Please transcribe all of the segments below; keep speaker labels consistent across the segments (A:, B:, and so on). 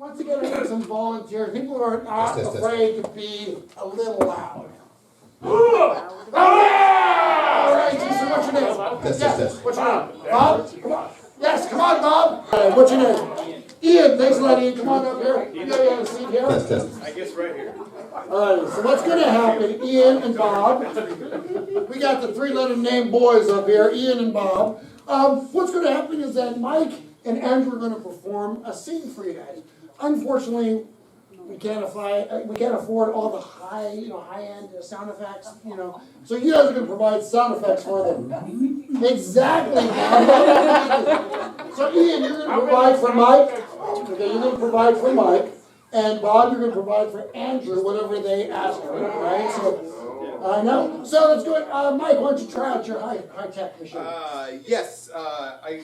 A: once again, I need some volunteers. People who are not afraid to be a little loud. All right, Jason, what's your name? Yes, what's your name? Bob? Come on. Yes, come on, Bob. What's your name? Ian, thanks a lot, Ian. Come on up here. You have a seat here.
B: I guess right here.
A: All right, so what's going to happen, Ian and Bob, we got the three-letter name boys up here, Ian and Bob. What's going to happen is that Mike and Andrew are going to perform a scene for you guys. Unfortunately, we can't afford all the high-end sound effects, So you guys are going to provide sound effects for them. Exactly. So Ian, you're going to provide for Mike. Okay, you're going to provide for Mike. And Bob, you're going to provide for Andrew whatever they ask for, right? So, I know. So let's go ahead. Mike, why don't you try out your high-tech machine?
B: Yes. I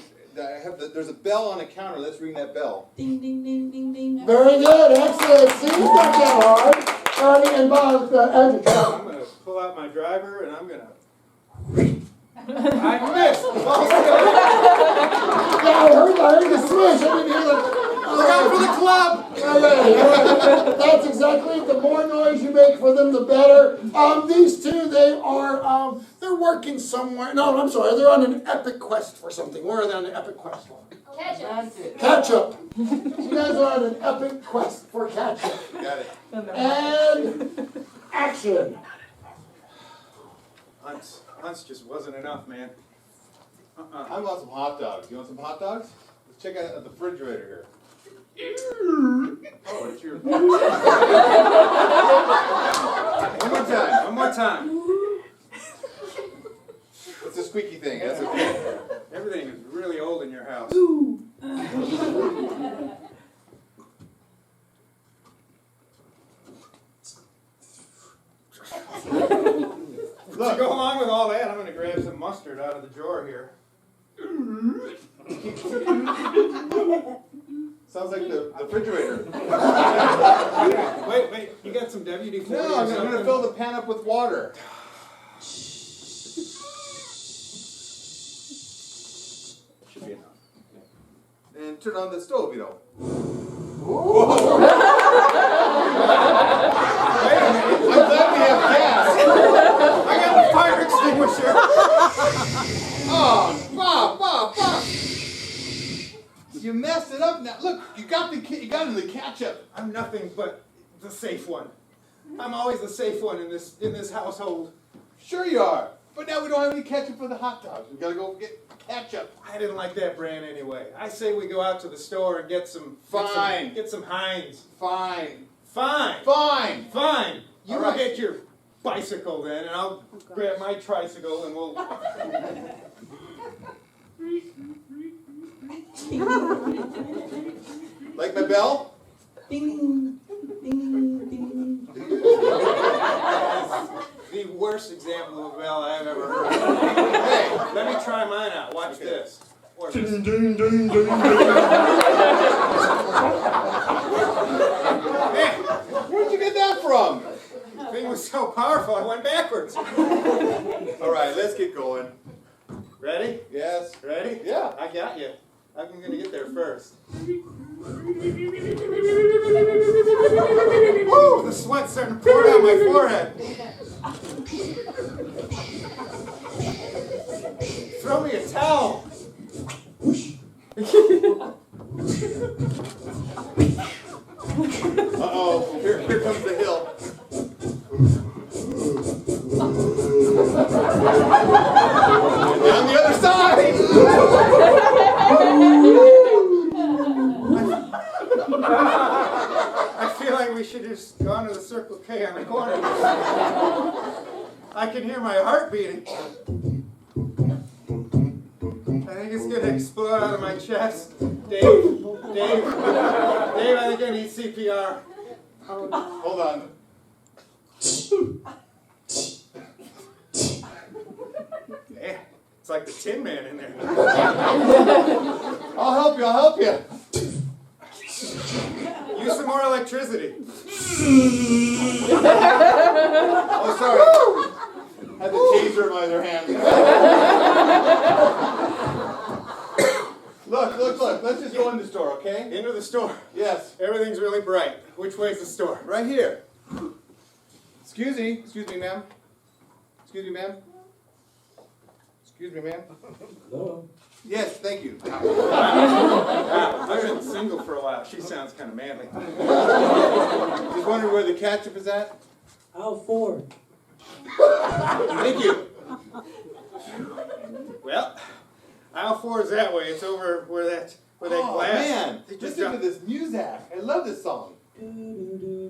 B: have there's a bell on a counter. Let's ring that bell.
C: Ding, ding, ding, ding, ding.
A: Very good. Excellent. See, you got that hard. All right, and Bob, Andrew, try.
B: I'm going to pull out my driver and I'm going to... I missed.
A: Yeah, I heard the swish. I didn't hear the...
B: Look out for the club!
A: That's exactly it. The more noise you make for them, the better. These two, they're working somewhere. No, I'm sorry. They're on an epic quest for something. Where are they on an epic quest for?
C: Ketchup.
A: Ketchup. You guys are on an epic quest for ketchup.
B: Got it.
A: And action.
B: Hunts just wasn't enough, man.
D: I want some hot dogs. You want some hot dogs? Let's check out the refrigerator here.
B: Oh, it's your... One more time.
D: It's a squeaky thing. That's okay.
B: Everything is really old in your house.
D: Look.
B: To go along with all that, I'm going to grab some mustard out of the drawer here.
D: Sounds like the refrigerator.
B: Wait. You got some WD-40?
D: No, I'm going to fill the pan up with water.
B: Should be enough.
D: And turn on the stove,
B: Wait a minute.
D: I'm glad we have gas.
B: I got the fire extinguisher.
D: Oh, Bob. You messed it up now. Look, you got in the ketchup.
B: I'm nothing but the safe one. I'm always the safe one in this household.
D: Sure you are. But now we don't have any ketchup for the hot dogs. We gotta go get ketchup.
B: I didn't like that brand anyway. I say we go out to the store and get some...
D: Fine.
B: Get some Heinz.
D: Fine.
B: You
D: All
B: go
D: right.
B: get your bicycle then, and I'll grab my tricycle and we'll...
D: Like my bell?
C: Ding, ding, ding.
B: The worst example of a bell I've ever heard.
D: Hey,
B: Let me try mine out. Watch this. Watch this. Man,
D: where'd you get that from?
B: the thing was so powerful I went backwards.
D: All right, let's get going.
B: Ready?
D: Yes.
B: Ready?
D: Yeah.
B: I got you. I'm going to get there first. Woo! The sweat's starting to pour down my forehead. Throw me a towel.
D: Uh-oh, here comes the hill. And on the other side!
B: I feel like we should have just gone to the Circle K on the corner. I can hear my heart beating. I think it's going to explode out of my chest. Dave, I think I need CPR.
D: Hold on.
B: Yeah, it's like the Tin Man in there.
D: I'll help you.
B: Use some more electricity.
D: Oh, sorry. Had the taser in my other hand. Look. Let's just go in the store, okay?
B: Into the store.
D: Yes.
B: Everything's really bright. Which way's the store?
D: Right here. Excuse me, ma'am. Excuse me, ma'am. Excuse me, ma'am.
E: Hello?
D: Yes, thank you.
B: I've been single for a while. She sounds kind of manly.
D: Just wondering where the ketchup is at?
E: Aisle 4.
D: Thank you.
B: Well, aisle 4 is that way. It's over where that
D: Oh
B: glass.
D: man,
B: They just
D: listen to
B: dropped-
D: this music. I love this song.
E: Do, do, do,